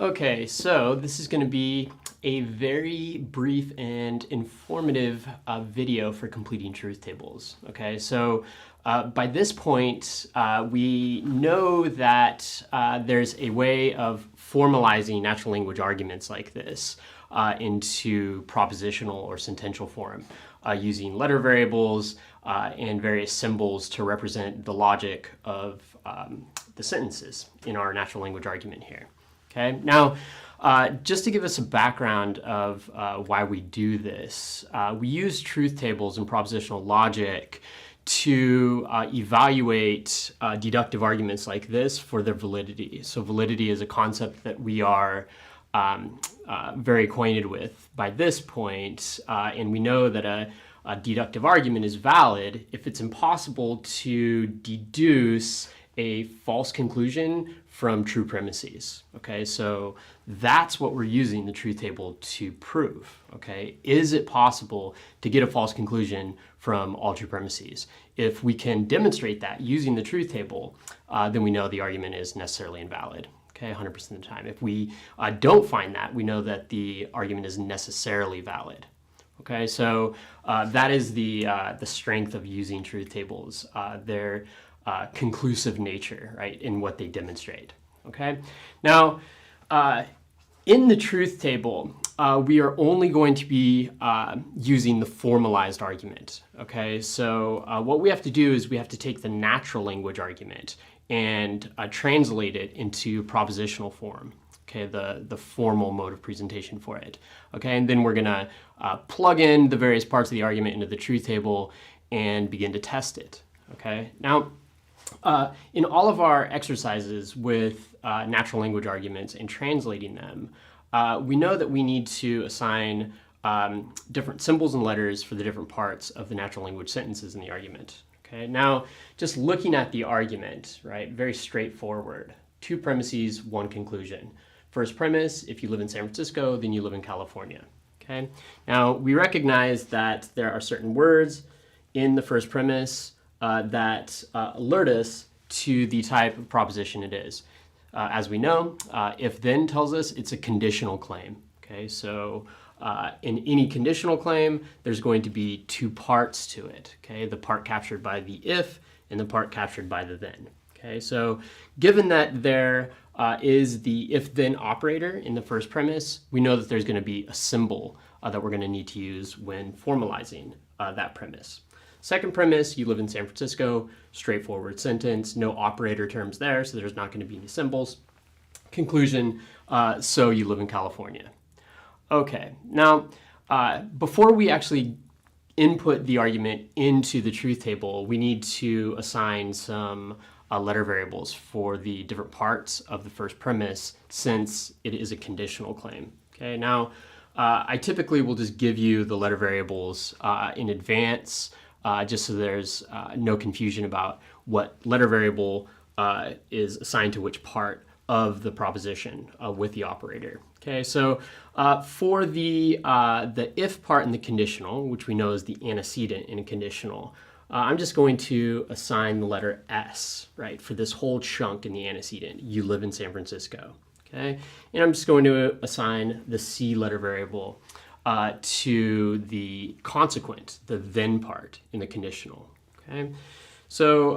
Okay, so this is going to be a very brief and informative video for completing truth tables. Okay, so by this point, we know that there's a way of formalizing natural language arguments like this into propositional or sentential form using letter variables and various symbols to represent the logic of the sentences in our natural language argument here. Okay, now just to give us a background of why we do this, we use truth tables and propositional logic to evaluate deductive arguments like this for their validity. So validity is a concept that we are very acquainted with by this point, and we know that a deductive argument is valid if it's impossible to deduce a false conclusion from true premises. Okay, so that's what we're using the truth table to prove. Okay, is it possible to get a false conclusion from all true premises? If we can demonstrate that using the truth table, then we know the argument is necessarily invalid. Okay, 100% of the time. If we don't find that, we know that the argument is necessarily valid. Okay, so that is the strength of using truth tables. Their conclusive nature, right, in what they demonstrate. Okay, now in the truth table, we are only going to be using the formalized argument. Okay, so what we have to do is we have to take the natural language argument and translate it into propositional form. Okay, the formal mode of presentation for it. Okay, and then we're gonna plug in the various parts of the argument into the truth table and begin to test it. Okay, now in all of our exercises with natural language arguments and translating them, we know that we need to assign different symbols and letters for the different parts of the natural language sentences in the argument. Okay, now just looking at the argument, right, very straightforward. Two premises, one conclusion. First premise, if you live in San Francisco, then you live in California. Okay, now we recognize that there are certain words in the first premise that alert us to the type of proposition it is. As we know, if then tells us it's a conditional claim. Okay, so in any conditional claim, there's going to be two parts to it. Okay, the part captured by the if and the part captured by the then. Okay, so given that there is the if-then operator in the first premise, we know that there's going to be a symbol that we're going to need to use when formalizing that premise. Second premise, you live in San Francisco, straightforward sentence, no operator terms there, so there's not going to be any symbols. Conclusion, so you live in California. Okay, now before we actually input the argument into the truth table, we need to assign some letter variables for the different parts of the first premise since it is a conditional claim. Okay, now I typically will just give you the letter variables in advance just so there's no confusion about what letter variable is assigned to which part of the proposition with the operator. Okay, so for the if part in the conditional, which we know is the antecedent in a conditional, I'm just going to assign the letter S, right, for this whole chunk in the antecedent. You live in San Francisco, okay? And I'm just going to assign the C letter variable to the consequent, the then part in the conditional, okay? So,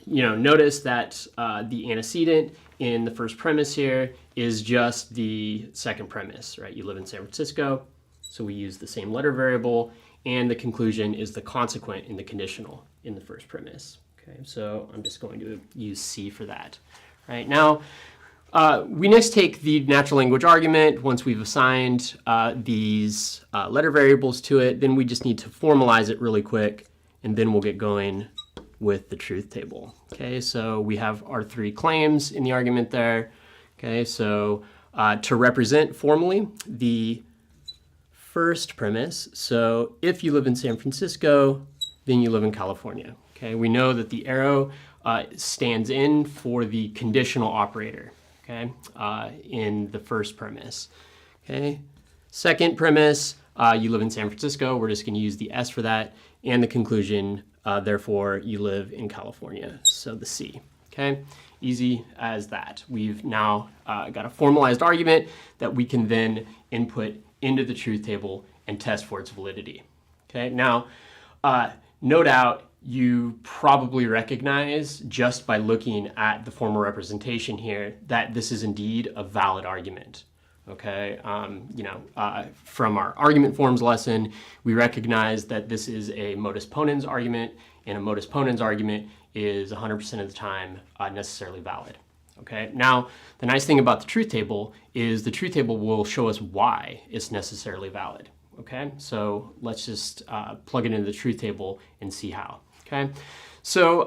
notice that the antecedent in the first premise here is just the second premise, right? You live in San Francisco, so we use the same letter variable, and the conclusion is the consequent in the conditional in the first premise. Okay, so I'm just going to use C for that. Right now, we next take the natural language argument. Once we've assigned these letter variables to it, then we just need to formalize it really quick, and then we'll get going with the truth table. Okay, so we have our three claims in the argument there. Okay, so to represent formally the first premise, so if you live in San Francisco, then you live in California. Okay, we know that the arrow stands in for the conditional operator, okay, in the first premise. Okay, second premise, you live in San Francisco, we're just going to use the S for that, and the conclusion, therefore, you live in California, so the C. Okay, Easy as that. We've now got a formalized argument that we can then input into the truth table and test for its validity. Okay, now no doubt you probably recognize just by looking at the formal representation here that this is indeed a valid argument. Okay, from our argument forms lesson, we recognize that this is a modus ponens argument, and a modus ponens argument is 100% of the time necessarily valid. Okay, now the nice thing about the truth table is the truth table will show us why it's necessarily valid. Okay, so let's just plug it into the truth table and see how. Okay, so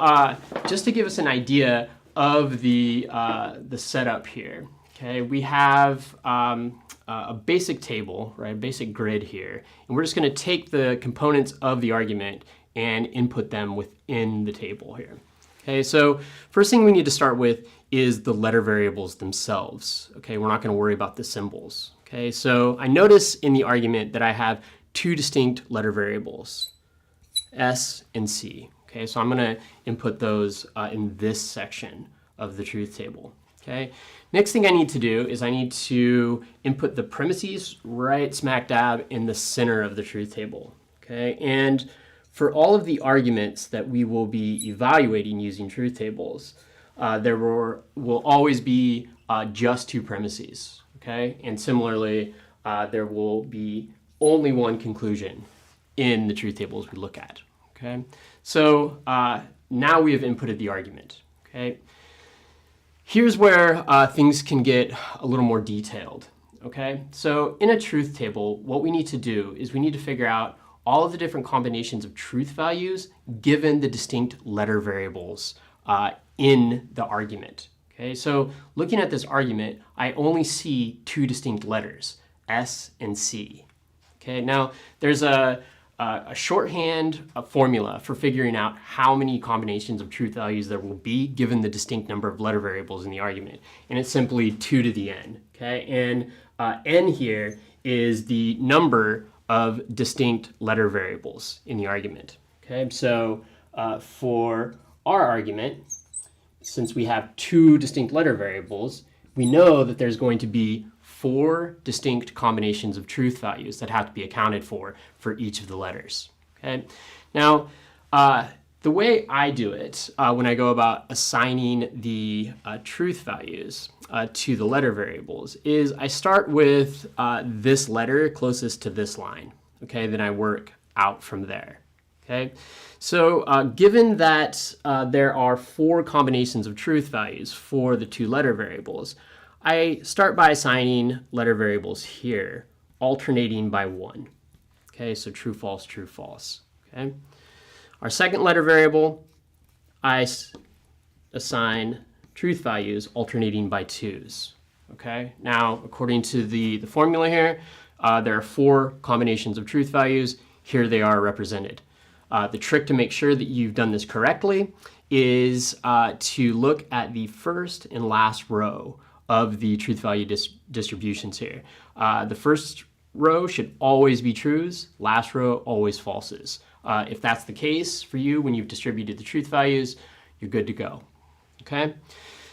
just to give us an idea of the setup here. Okay, we have a basic table, right? A basic grid here, and we're just going to take the components of the argument and input them within the table here. Okay, so first thing we need to start with is the letter variables themselves. Okay, we're not going to worry about the symbols. Okay, so I notice in the argument that I have two distinct letter variables, S and C. Okay, so I'm going to input those in this section of the truth table. Okay, next thing I need to do is I need to input the premises right smack dab in the center of the truth table. Okay, and for all of the arguments that we will be evaluating using truth tables, there will always be just two premises. Okay, and similarly, there will be only one conclusion in the truth tables we look at. Okay, so now we have inputted the argument. Okay, here's where things can get a little more detailed. Okay, so in a truth table, what we need to do is we need to figure out all of the different combinations of truth values given the distinct letter variables in the argument. Okay, so looking at this argument, I only see two distinct letters, S and C. Okay, now there's a shorthand formula for figuring out how many combinations of truth values there will be given the distinct number of letter variables in the argument, and it's simply 2 to the n. Okay, and n here is the number of distinct letter variables in the argument. Okay, so for our argument, since we have two distinct letter variables, we know that there's going to be 4 distinct combinations of truth values that have to be accounted for each of the letters. Okay, now the way I do it when I go about assigning the truth values to the letter variables is I start with this letter closest to this line. Okay, then I work out from there. Okay, so given that there are 4 combinations of truth values for the 2 letter variables, I start by assigning letter variables here, alternating by 1. Okay, so true, false, true, false. Okay, our second letter variable, I assign truth values alternating by 2s. Okay, now according to the formula here, there are 4 combinations of truth values. Here they are represented. The trick to make sure that you've done this correctly is to look at the first and last row of the truth value distributions here. The first row should always be trues, last row always falses. If that's the case for you when you've distributed the truth values, you're good to go. Okay?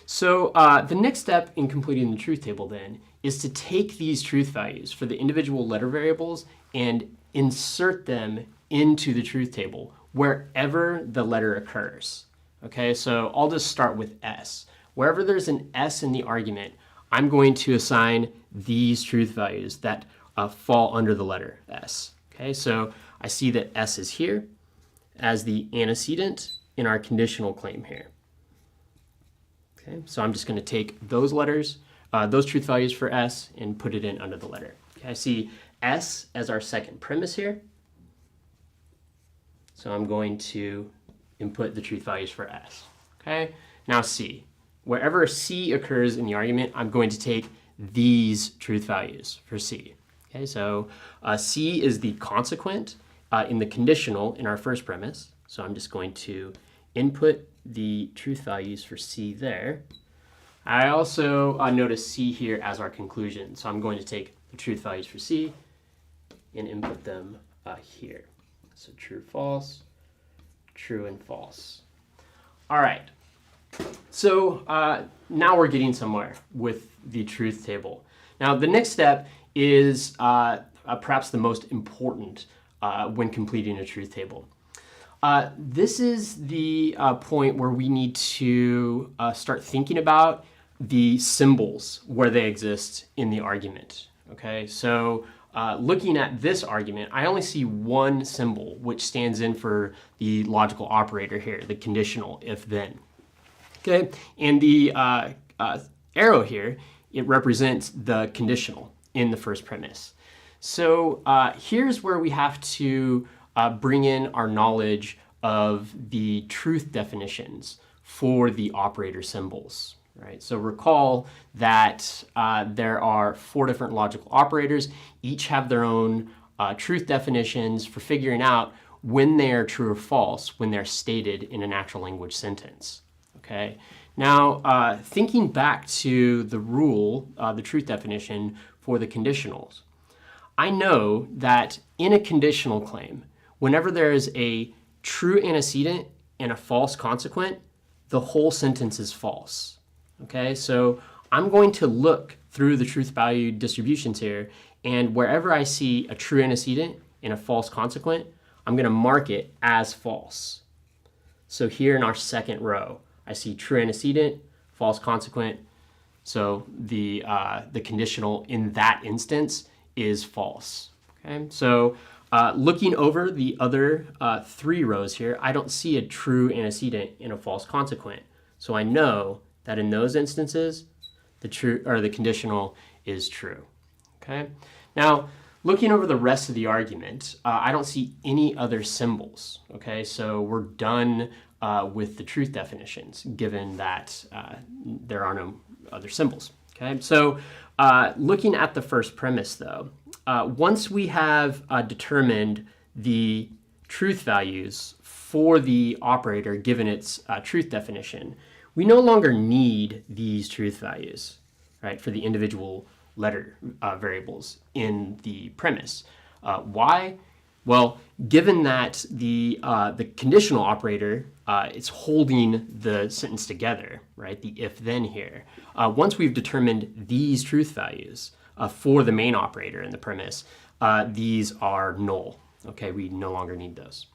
So the next step in completing the truth table then is to take these truth values for the individual letter variables and insert them into the truth table wherever the letter occurs. Okay, so I'll just start with S. Wherever there's an S in the argument, I'm going to assign these truth values that fall under the letter S. Okay, so I see that S is here as the antecedent in our conditional claim here. Okay, so I'm just going to take those letters, those truth values for S, and put it in under the letter. Okay, I see S as our second premise here. So I'm going to input the truth values for S. Okay, now C. Wherever C occurs in the argument, I'm going to take these truth values for C. Okay, so C is the consequent in the conditional in our first premise. So I'm just going to input the truth values for C there. I also notice C here as our conclusion. So I'm going to take the truth values for C and input them here. So true, false, true, and false. All right. So now we're getting somewhere with the truth table. Now the next step is perhaps the most important when completing a truth table. This is the point where we need to start thinking about the symbols where they exist in the argument. Okay, so looking at this argument, I only see one symbol which stands in for the logical operator here, the conditional if-then. Okay, and the arrow here, it represents the conditional in the first premise. So here's where we have to bring in our knowledge of the truth definitions for the operator symbols. Right? So recall that there are 4 different logical operators. Each have their own truth definitions for figuring out when they are true or false when they're stated in a natural language sentence. Okay. Now, thinking back to the rule, the truth definition for the conditionals, I know that in a conditional claim, whenever there is a true antecedent and a false consequent, the whole sentence is false. Okay, so I'm going to look through the truth value distributions here, and wherever I see a true antecedent and a false consequent, I'm going to mark it as false. So here in our second row, I see true antecedent, false consequent. So the conditional in that instance is false. Okay, so looking over the other 3 rows here, I don't see a true antecedent and a false consequent. So I know that in those instances, the conditional is true. Okay. Now, looking over the rest of the argument, I don't see any other symbols. Okay, so we're done with the truth definitions, given that there are no other symbols. Okay, so looking at the first premise, though, once we have determined the truth values for the operator given its truth definition, we no longer need these truth values, right, for the individual letter variables in the premise. Why? Well, given that the conditional operator is holding the sentence together, right, the if-then here, once we've determined these truth values for the main operator in the premise, these are null. Okay, we no longer need those.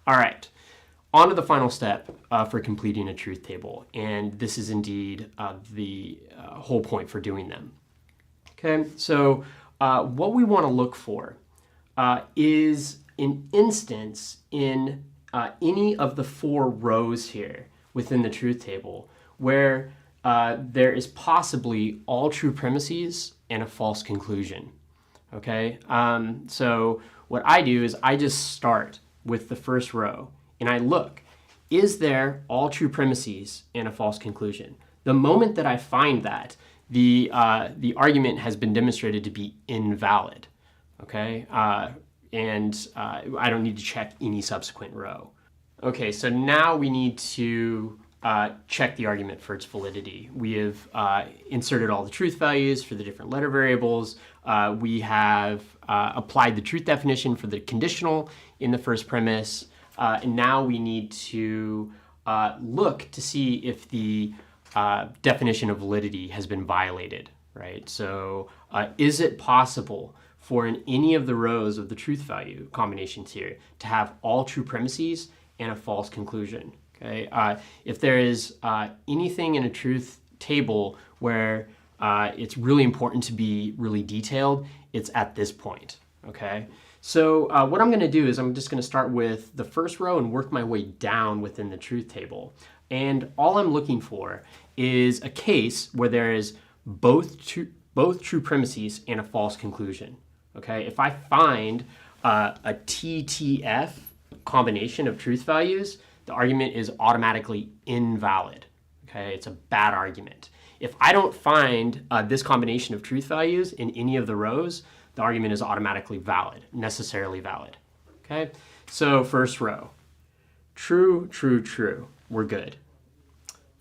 All right. On to the final step for completing a truth table, and this is indeed the whole point for doing them. Okay, so what we want to look for is an instance in any of the 4 rows here within the truth table where there is possibly all true premises and a false conclusion. Okay, so what I do is I just start with the first row. And I look, is there all true premises and a false conclusion? The moment that I find that, the argument has been demonstrated to be invalid, okay? And I don't need to check any subsequent row. Okay, so now we need to check the argument for its validity. We have inserted all the truth values for the different letter variables. We have applied the truth definition for the conditional in the first premise. And now we need to look to see if the definition of validity has been violated, right? So is it possible for in any of the rows of the truth value combinations here to have all true premises and a false conclusion? Okay, if there is anything in a truth table where it's really important to be really detailed, it's at this point, okay? So what I'm going to do is I'm just going to start with the first row and work my way down within the truth table. And all I'm looking for is a case where there is both true premises and a false conclusion. Okay, if I find a TTF combination of truth values, the argument is automatically invalid. Okay, it's a bad argument. If I don't find this combination of truth values in any of the rows, the argument is automatically valid, necessarily valid. Okay, so first row, true, true, true, we're good.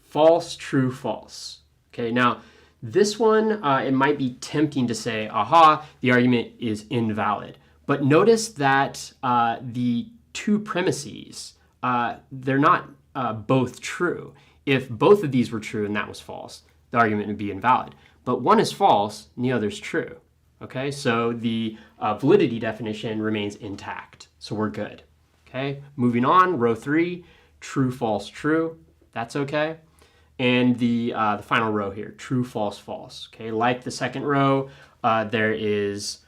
False, true, false. Okay, now this one, it might be tempting to say, aha, the argument is invalid. But notice that the 2 premises, they're not both true. If both of these were true and that was false, the argument would be invalid. But one is false and the other is true. Okay, so the validity definition remains intact. So we're good. Okay, moving on, row 3, true, false, true. That's okay. And the final row here, true, false, false. Okay, like the second row, there is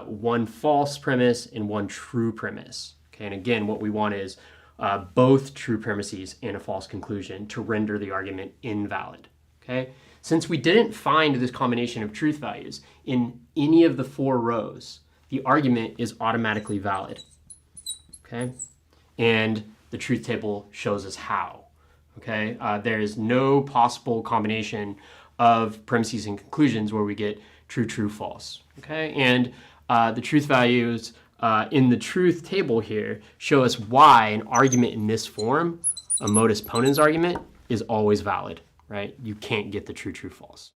one false premise and one true premise. Okay, and again, what we want is both true premises and a false conclusion to render the argument invalid. Okay, since we didn't find this combination of truth values in any of the 4 rows, the argument is automatically valid. Okay, and the truth table shows us how. Okay, there is no possible combination of premises and conclusions where we get true, true, false. Okay, and the truth values in the truth table here show us why an argument in this form, a modus ponens argument, is always valid, right? You can't get the true, true, false.